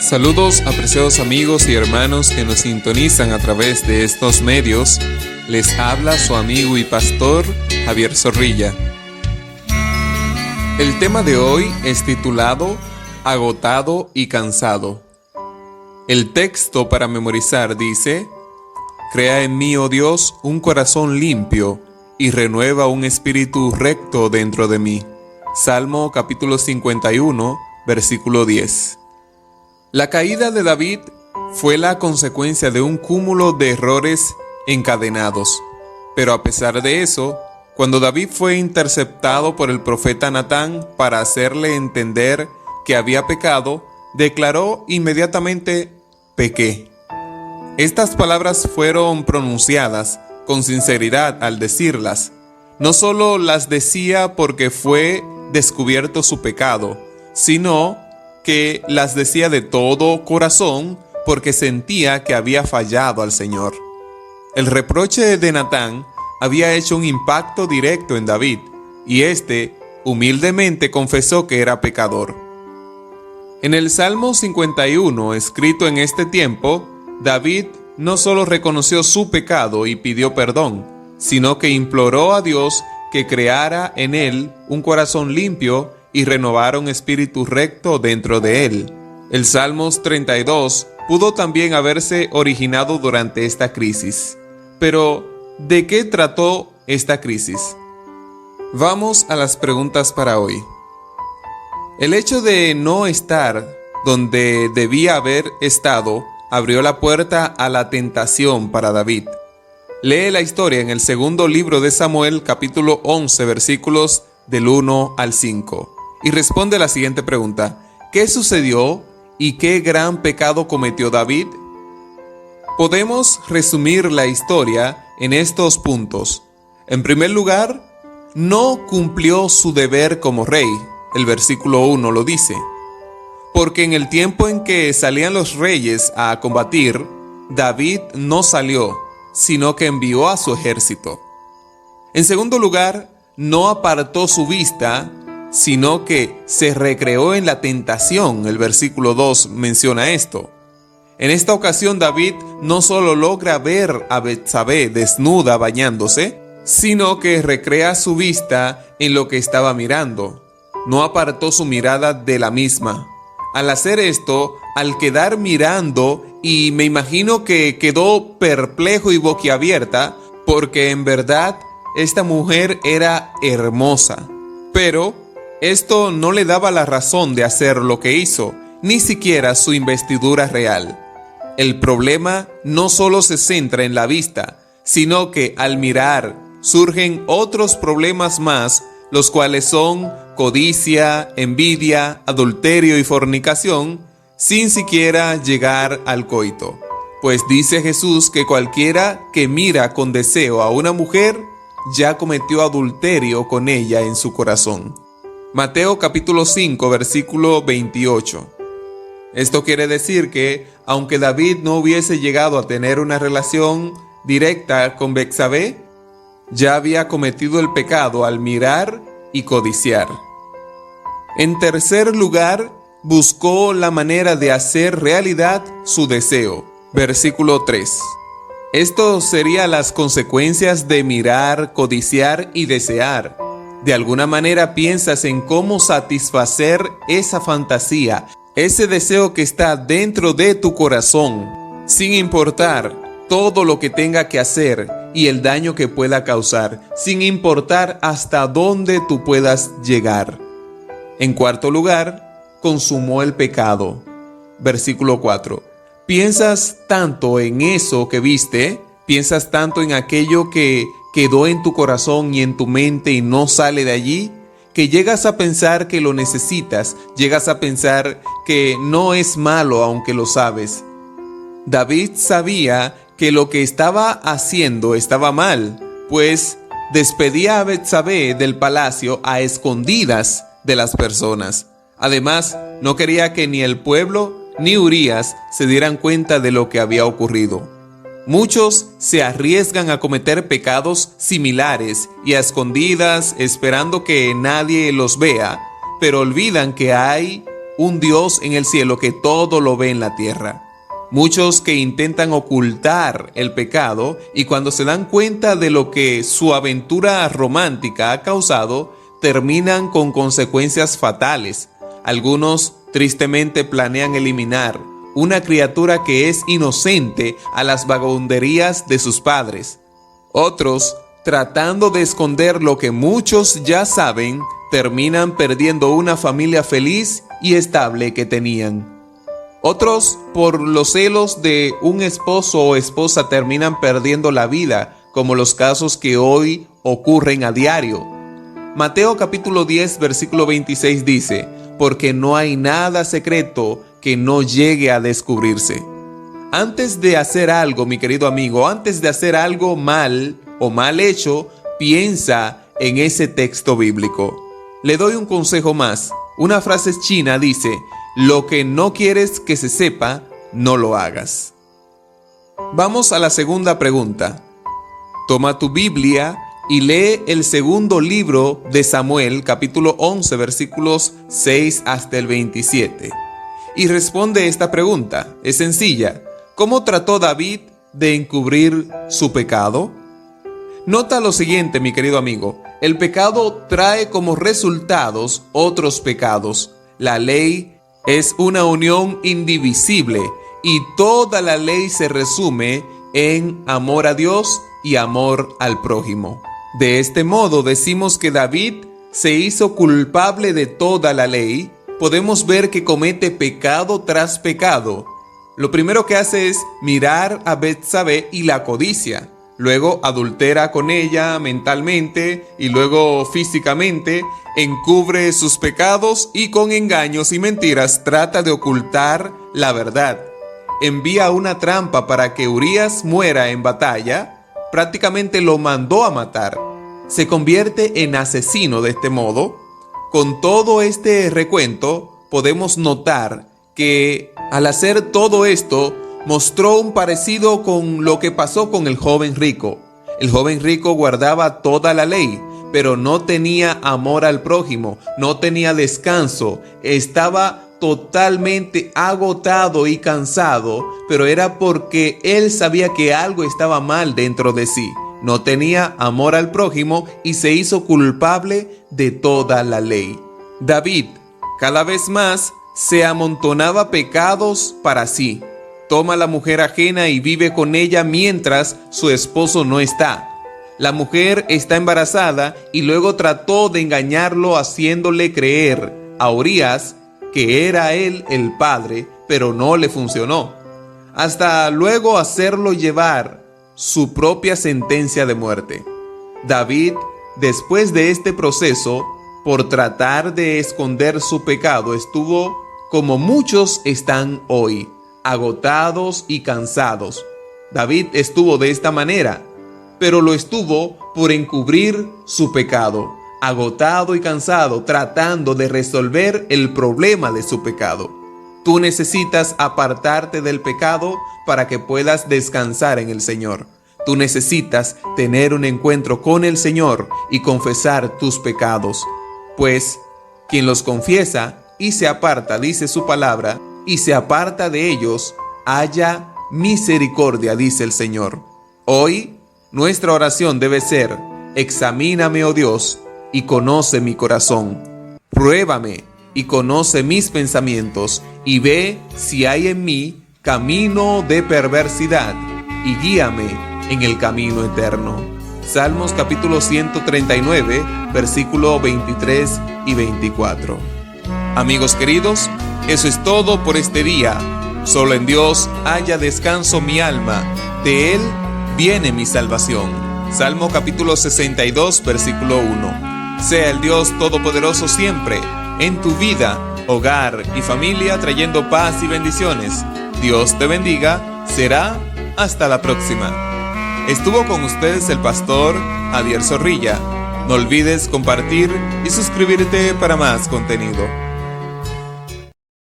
Saludos, apreciados amigos y hermanos que nos sintonizan a través de estos medios. Les habla su amigo y pastor Javier Zorrilla. El tema de hoy es titulado Agotado y cansado. El texto para memorizar dice: Crea en mí, oh Dios, un corazón limpio y renueva un espíritu recto dentro de mí. Salmo capítulo 51, versículo 10. La caída de David fue la consecuencia de un cúmulo de errores encadenados. Pero a pesar de eso, cuando David fue interceptado por el profeta Natán para hacerle entender que había pecado, declaró inmediatamente: pequé. Estas palabras fueron pronunciadas con sinceridad al decirlas. No solo las decía porque fue descubierto su pecado, sino que las decía de todo corazón porque sentía que había fallado al Señor. El reproche de Natán había hecho un impacto directo en David, y éste humildemente confesó que era pecador. En el Salmo 51, escrito en este tiempo, David no solo reconoció su pecado y pidió perdón, sino que imploró a Dios que creara en él un corazón limpio y renovara un espíritu recto dentro de él. El Salmos 32 pudo también haberse originado durante esta crisis. Pero, ¿de qué trató esta crisis? Vamos a las preguntas para hoy. El hecho de no estar donde debía haber estado abrió la puerta a la tentación para David. Lee la historia en el segundo libro de Samuel, capítulo 11, versículos del 1 al 5. Y responde la siguiente pregunta: ¿qué sucedió y qué gran pecado cometió David? Podemos resumir la historia en estos puntos. En primer lugar, no cumplió su deber como rey. El versículo 1 lo dice. Porque en el tiempo en que salían los reyes a combatir, David no salió, sino que envió a su ejército. En segundo lugar, no apartó su vista, sino que se recreó en la tentación. El versículo 2 menciona esto. En esta ocasión David no solo logra ver a Betsabé desnuda bañándose, sino que recrea su vista en lo que estaba mirando. No apartó su mirada de la misma. Al hacer esto, al quedar mirando, y me imagino que quedó perplejo y boquiabierta, porque en verdad esta mujer era hermosa. Pero esto no le daba la razón de hacer lo que hizo, ni siquiera su investidura real. El problema no solo se centra en la vista, sino que al mirar surgen otros problemas más, los cuales son codicia, envidia, adulterio y fornicación, sin siquiera llegar al coito. Pues dice Jesús que cualquiera que mira con deseo a una mujer ya cometió adulterio con ella en su corazón. Mateo capítulo 5, versículo 28. Esto quiere decir que, aunque David no hubiese llegado a tener una relación directa con Betsabé, ya había cometido el pecado al mirar y codiciar. En tercer lugar, buscó la manera de hacer realidad su deseo. Versículo 3. Esto serían las consecuencias de mirar, codiciar y desear. De alguna manera piensas en cómo satisfacer esa fantasía, ese deseo que está dentro de tu corazón, sin importar todo lo que tenga que hacer y el daño que pueda causar, sin importar hasta dónde tú puedas llegar. En cuarto lugar, consumó el pecado. Versículo 4. Piensas tanto en eso que viste, piensas tanto en aquello que quedó en tu corazón y en tu mente y no sale de allí, que llegas a pensar que lo necesitas, llegas a pensar que no es malo aunque lo sabes. David sabía que lo que estaba haciendo estaba mal, pues despedía a Betsabé del palacio a escondidas de las personas. Además, no quería que ni el pueblo ni Urías se dieran cuenta de lo que había ocurrido. Muchos se arriesgan a cometer pecados similares y a escondidas esperando que nadie los vea, pero olvidan que hay un Dios en el cielo que todo lo ve en la tierra. Muchos que intentan ocultar el pecado y cuando se dan cuenta de lo que su aventura romántica ha causado, terminan con consecuencias fatales. Algunos tristemente planean eliminar una criatura que es inocente a las vagabunderías de sus padres. Otros, tratando de esconder lo que muchos ya saben, terminan perdiendo una familia feliz y estable que tenían. Otros, por los celos de un esposo o esposa, terminan perdiendo la vida, como los casos que hoy ocurren a diario. Mateo capítulo 10, versículo 26 dice: porque no hay nada secreto que no llegue a descubrirse. Antes de hacer algo, mi querido amigo, antes de hacer algo mal o mal hecho, piensa en ese texto bíblico. Le doy un consejo más. Una frase china dice: lo que no quieres que se sepa, no lo hagas. Vamos a la segunda pregunta. Toma tu Biblia y lee el segundo libro de Samuel, capítulo 11, versículos 6 hasta el 27. Y responde esta pregunta. Es sencilla. ¿Cómo trató David de encubrir su pecado? Nota lo siguiente, mi querido amigo. El pecado trae como resultados otros pecados. La ley es una unión indivisible y toda la ley se resume en amor a Dios y amor al prójimo. De este modo decimos que David se hizo culpable de toda la ley. Podemos ver que comete pecado tras pecado. Lo primero que hace es mirar a Betsabé y la codicia. Luego adultera con ella mentalmente y luego físicamente, encubre sus pecados y con engaños y mentiras trata de ocultar la verdad. Envía una trampa para que Urías muera en batalla, prácticamente lo mandó a matar. Se convierte en asesino de este modo. Con todo este recuento podemos notar que al hacer todo esto, mostró un parecido con lo que pasó con el joven rico. El joven rico guardaba toda la ley, pero no tenía amor al prójimo, no tenía descanso, estaba totalmente agotado y cansado, pero era porque él sabía que algo estaba mal dentro de sí. No tenía amor al prójimo y se hizo culpable de toda la ley. David, cada vez más, se amontonaba pecados para sí. Toma a la mujer ajena y vive con ella mientras su esposo no está. La mujer está embarazada y luego trató de engañarlo haciéndole creer a Urías que era él el padre, pero no le funcionó. Hasta luego hacerlo llevar su propia sentencia de muerte. David, después de este proceso, por tratar de esconder su pecado, estuvo como muchos están hoy, agotados y cansados. David estuvo de esta manera, pero lo estuvo por encubrir su pecado, agotado y cansado, tratando de resolver el problema de su pecado. Tú necesitas apartarte del pecado para que puedas descansar en el Señor. Tú necesitas tener un encuentro con el Señor y confesar tus pecados, pues quien los confiesa y se aparta, dice su palabra, y se aparta de ellos, haya misericordia, dice el Señor. Hoy, nuestra oración debe ser: examíname, oh Dios, y conoce mi corazón. Pruébame y conoce mis pensamientos, y ve si hay en mí camino de perversidad, y guíame en el camino eterno. Salmos capítulo 139, versículo 23 y 24. Amigos queridos, eso es todo por este día. Solo en Dios haya descanso mi alma, de Él viene mi salvación. Salmo capítulo 62, versículo 1. Sea el Dios Todopoderoso siempre en tu vida, hogar y familia, trayendo paz y bendiciones. Dios te bendiga. Será hasta la próxima. Estuvo con ustedes el pastor Adiel Zorrilla. No olvides compartir y suscribirte para más contenido.